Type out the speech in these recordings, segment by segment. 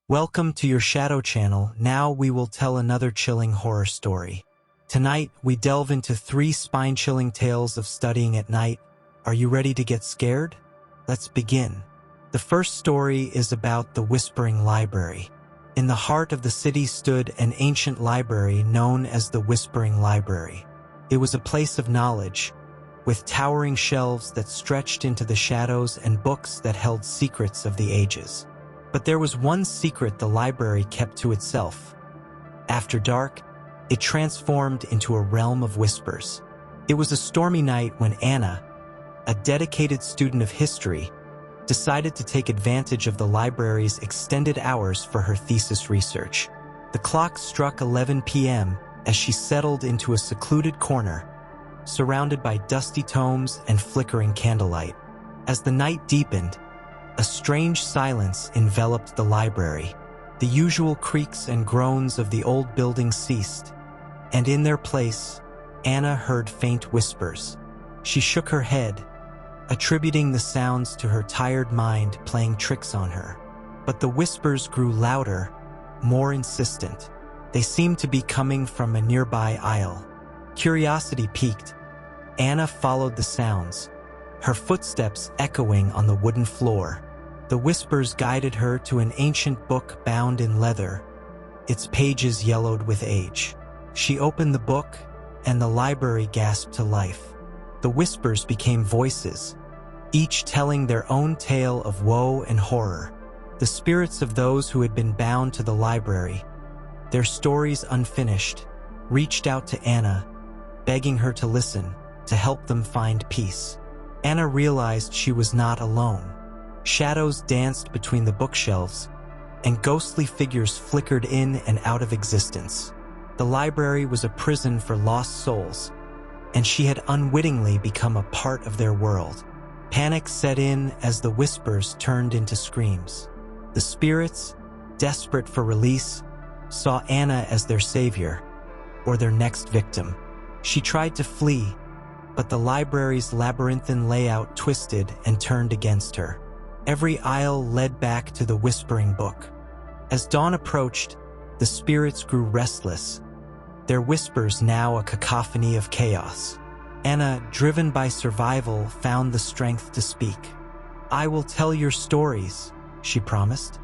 Welcome to your Shadow channel. Now we will tell another chilling horror story. Tonight, we delve into 3 spine-chilling tales of studying at night. Are you ready to get scared? Let's begin. The first story is about the Whispering Library. In the heart of the city stood an ancient library known as the Whispering Library. It was a place of knowledge, with towering shelves that stretched into the shadows and books that held secrets of the ages. But there was one secret the library kept to itself. After dark, it transformed into a realm of whispers. It was a stormy night when Anna, a dedicated student of history, decided to take advantage of the library's extended hours for her thesis research. The clock struck 11 p.m. as she settled into a secluded corner, surrounded by dusty tomes and flickering candlelight. As the night deepened, a strange silence enveloped the library. The usual creaks and groans of the old building ceased, and in their place, Anna heard faint whispers. She shook her head, attributing the sounds to her tired mind playing tricks on her. But the whispers grew louder, more insistent. They seemed to be coming from a nearby aisle. Curiosity piqued. Anna followed the sounds, her footsteps echoing on the wooden floor. The whispers guided her to an ancient book bound in leather, its pages yellowed with age. She opened the book, and the library gasped to life. The whispers became voices, each telling their own tale of woe and horror. The spirits of those who had been bound to the library, their stories unfinished, reached out to Anna, begging her to listen, to help them find peace. Anna realized she was not alone. Shadows danced between the bookshelves, and ghostly figures flickered in and out of existence. The library was a prison for lost souls, and she had unwittingly become a part of their world. Panic set in as the whispers turned into screams. The spirits, desperate for release, saw Anna as their savior, or their next victim. She tried to flee, but the library's labyrinthine layout twisted and turned against her. Every aisle led back to the whispering book. As dawn approached, the spirits grew restless, their whispers now a cacophony of chaos. Anna, driven by survival, found the strength to speak. "I will tell your stories," she promised,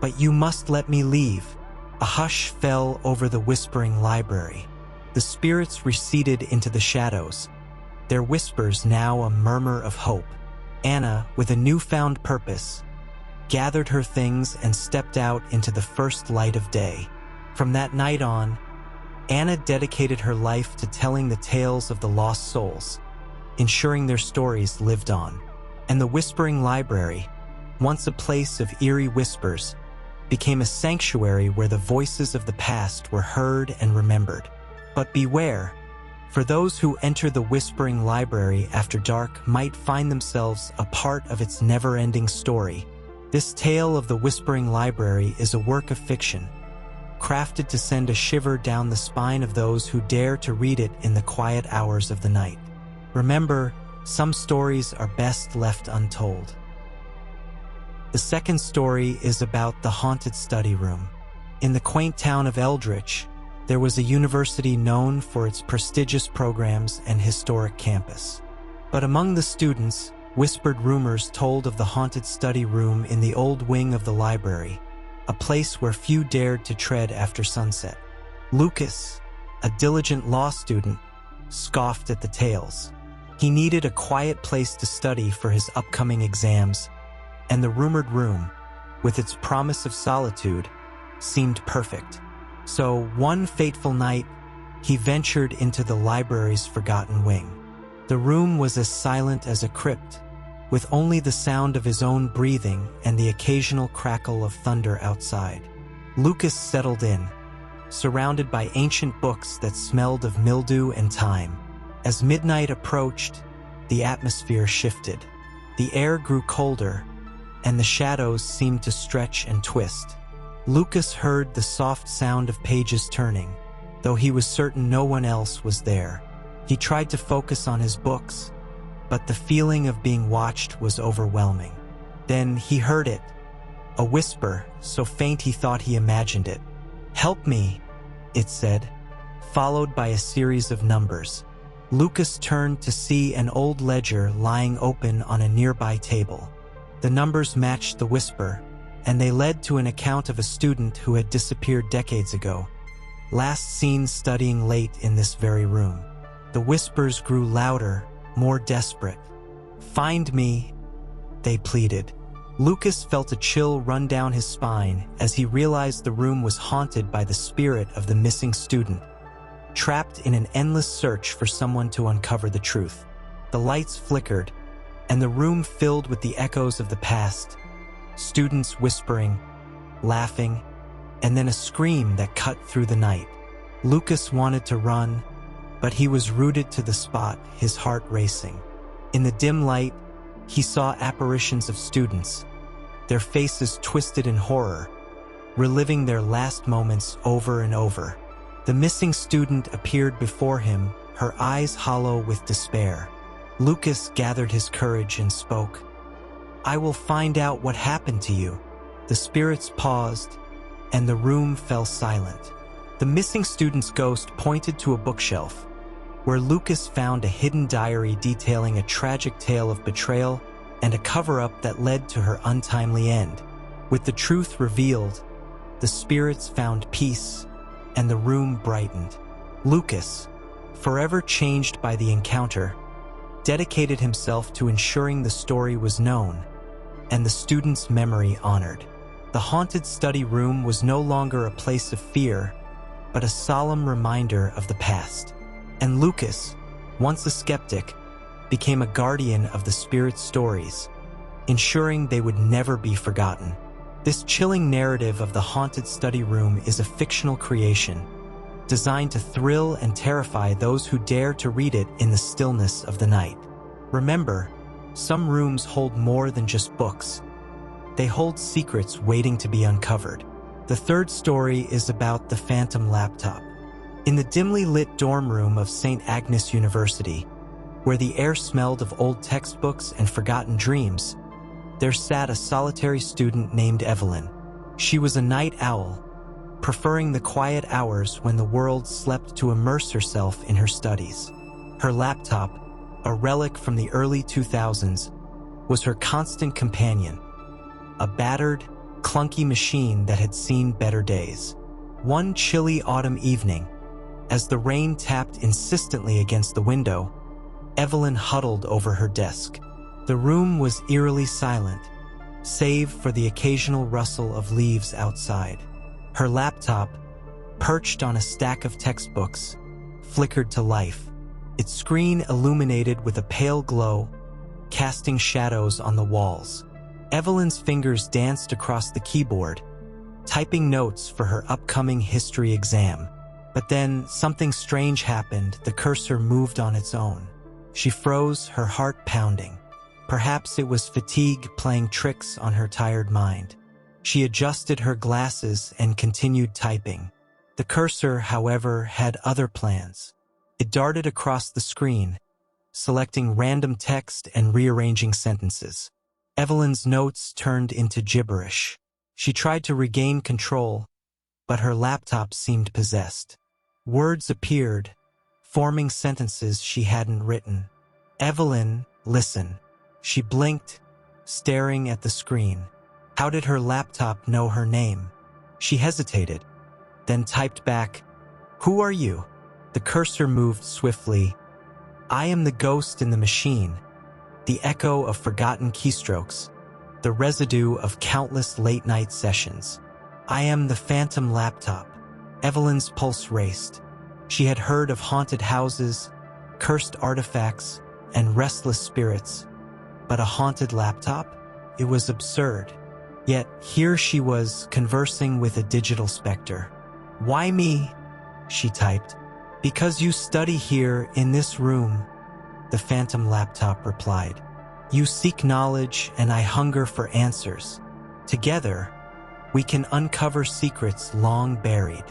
"but you must let me leave." A hush fell over the Whispering Library. The spirits receded into the shadows, their whispers now a murmur of hope. Anna, with a newfound purpose, gathered her things and stepped out into the first light of day. From that night on, Anna dedicated her life to telling the tales of the lost souls, ensuring their stories lived on. And the Whispering Library, once a place of eerie whispers, became a sanctuary where the voices of the past were heard and remembered. But beware, for those who enter the Whispering Library after dark might find themselves a part of its never-ending story. This tale of the Whispering Library is a work of fiction, crafted to send a shiver down the spine of those who dare to read it in the quiet hours of the night. Remember, some stories are best left untold. The second story is about the haunted study room. In the quaint town of Eldritch, there was a university known for its prestigious programs and historic campus. But among the students, whispered rumors told of the haunted study room in the old wing of the library, a place where few dared to tread after sunset. Lucas, a diligent law student, scoffed at the tales. He needed a quiet place to study for his upcoming exams, and the rumored room, with its promise of solitude, seemed perfect. So, one fateful night, he ventured into the library's forgotten wing. The room was as silent as a crypt, with only the sound of his own breathing and the occasional crackle of thunder outside. Lucas settled in, surrounded by ancient books that smelled of mildew and time. As midnight approached, the atmosphere shifted. The air grew colder, and the shadows seemed to stretch and twist. Lucas heard the soft sound of pages turning, though he was certain no one else was there. He tried to focus on his books, but the feeling of being watched was overwhelming. Then he heard it, A whisper, so faint he thought he imagined it. "Help me," it said, followed by a series of numbers. Lucas turned to see an old ledger lying open on a nearby table. The numbers matched the whisper, and they led to an account of a student who had disappeared decades ago, last seen studying late in this very room. The whispers grew louder, more desperate. "Find me," they pleaded. Lucas felt a chill run down his spine as he realized the room was haunted by the spirit of the missing student, trapped in an endless search for someone to uncover the truth. The lights flickered, and the room filled with the echoes of the past, students whispering, laughing, and then a scream that cut through the night. Lucas wanted to run, but he was rooted to the spot, his heart racing. In the dim light, he saw apparitions of students, their faces twisted in horror, reliving their last moments over and over. The missing student appeared before him, her eyes hollow with despair. Lucas gathered his courage and spoke. "I will find out what happened to you." The spirits paused, and the room fell silent. The missing student's ghost pointed to a bookshelf, where Lucas found a hidden diary detailing a tragic tale of betrayal and a cover-up that led to her untimely end. With the truth revealed, the spirits found peace, and the room brightened. Lucas, forever changed by the encounter, dedicated himself to ensuring the story was known and the student's memory honored. The haunted study room was no longer a place of fear, but a solemn reminder of the past. And Lucas, once a skeptic, became a guardian of the spirit's stories, ensuring they would never be forgotten. This chilling narrative of the haunted study room is a fictional creation, designed to thrill and terrify those who dare to read it in the stillness of the night. Remember, some rooms hold more than just books. They hold secrets waiting to be uncovered. The third story is about the phantom laptop. In the dimly lit dorm room of St. Agnes University, where the air smelled of old textbooks and forgotten dreams, there sat a solitary student named Evelyn. She was a night owl, preferring the quiet hours when the world slept to immerse herself in her studies. Her laptop, a relic from the early 2000s, was her constant companion, a battered, clunky machine that had seen better days. One chilly autumn evening, as the rain tapped insistently against the window, Evelyn huddled over her desk. The room was eerily silent, save for the occasional rustle of leaves outside. Her laptop, perched on a stack of textbooks, flickered to life, its screen illuminated with a pale glow, casting shadows on the walls. Evelyn's fingers danced across the keyboard, typing notes for her upcoming history exam. But then something strange happened. The cursor moved on its own. She froze, her heart pounding. Perhaps it was fatigue playing tricks on her tired mind. She adjusted her glasses and continued typing. The cursor, however, had other plans. It darted across the screen, selecting random text and rearranging sentences. Evelyn's notes turned into gibberish. She tried to regain control, but her laptop seemed possessed. Words appeared, forming sentences she hadn't written. "Evelyn, listen." She blinked, staring at the screen. How did her laptop know her name? She hesitated, then typed back, "Who are you?" The cursor moved swiftly. "I am the ghost in the machine, the echo of forgotten keystrokes, the residue of countless late-night sessions. I am the phantom laptop." Evelyn's pulse raced. She had heard of haunted houses, cursed artifacts, and restless spirits. But a haunted laptop? It was absurd. Yet here she was, conversing with a digital specter. "Why me?" she typed. "Because you study here in this room," the phantom laptop replied. "You seek knowledge and I hunger for answers. Together, we can uncover secrets long buried."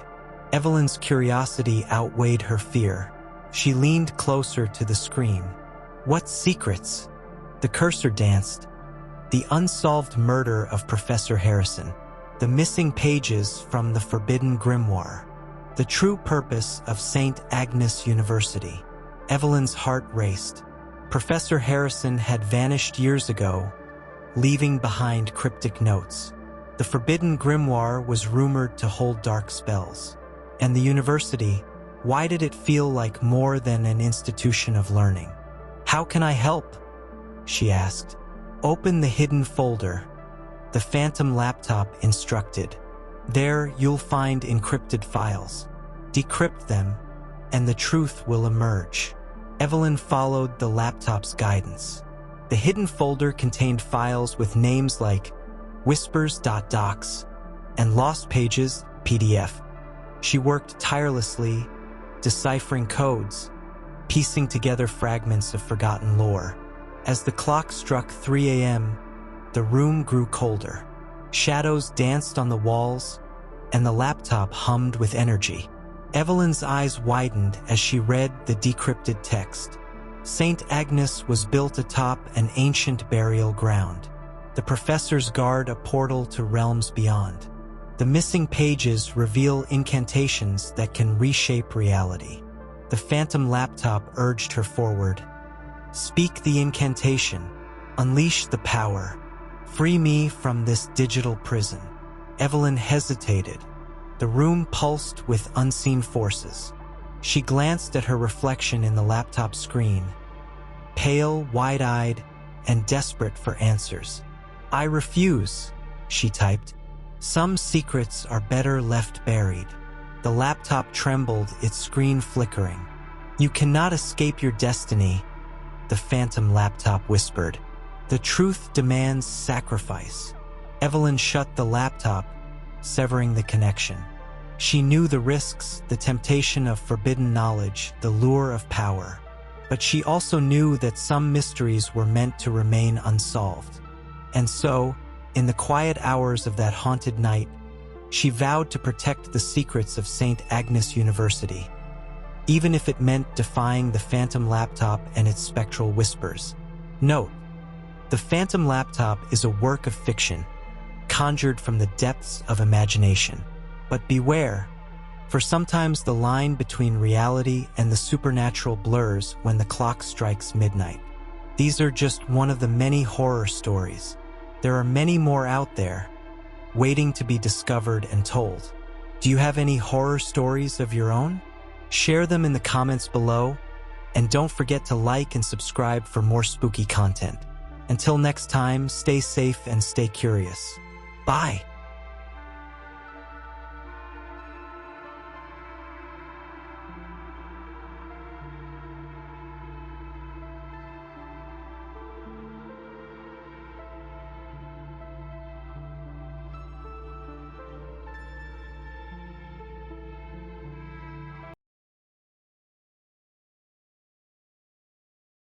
Evelyn's curiosity outweighed her fear. She leaned closer to the screen. "What secrets?" The cursor danced, The unsolved murder of Professor Harrison. The missing pages from the forbidden grimoire. The true purpose of St. Agnes University. Evelyn's heart raced. Professor Harrison had vanished years ago, leaving behind cryptic notes. The forbidden grimoire was rumored to hold dark spells. And the university, why did it feel like more than an institution of learning? "How can I help?" she asked. "Open the hidden folder," the phantom laptop instructed. "There you'll find encrypted files. Decrypt them, and the truth will emerge." Evelyn followed the laptop's guidance. The hidden folder contained files with names like whispers.docs and lost pages PDF. She worked tirelessly, deciphering codes, piecing together fragments of forgotten lore. As the clock struck 3 a.m., the room grew colder. Shadows danced on the walls, and the laptop hummed with energy. Evelyn's eyes widened as she read the decrypted text. St. Agnes was built atop an ancient burial ground. The professors guard a portal to realms beyond. The missing pages reveal incantations that can reshape reality. The phantom laptop urged her forward. "Speak the incantation. Unleash the power. Free me from this digital prison." Evelyn hesitated. The room pulsed with unseen forces. She glanced at her reflection in the laptop screen, pale, wide-eyed, and desperate for answers. "I refuse," she typed. "Some secrets are better left buried." The laptop trembled, its screen flickering. "You cannot escape your destiny," the phantom laptop whispered. "The truth demands sacrifice." Evelyn shut the laptop, severing the connection. She knew the risks, the temptation of forbidden knowledge, the lure of power. But she also knew that some mysteries were meant to remain unsolved. And so, in the quiet hours of that haunted night, she vowed to protect the secrets of St. Agnes University, even if it meant defying the phantom laptop and its spectral whispers. Note: the phantom laptop is a work of fiction, conjured from the depths of imagination. But beware, for sometimes the line between reality and the supernatural blurs when the clock strikes midnight. These are just one of the many horror stories. There are many more out there, waiting to be discovered and told. Do you have any horror stories of your own? Share them in the comments below, and don't forget to like and subscribe for more spooky content. Until next time, stay safe and stay curious. Bye!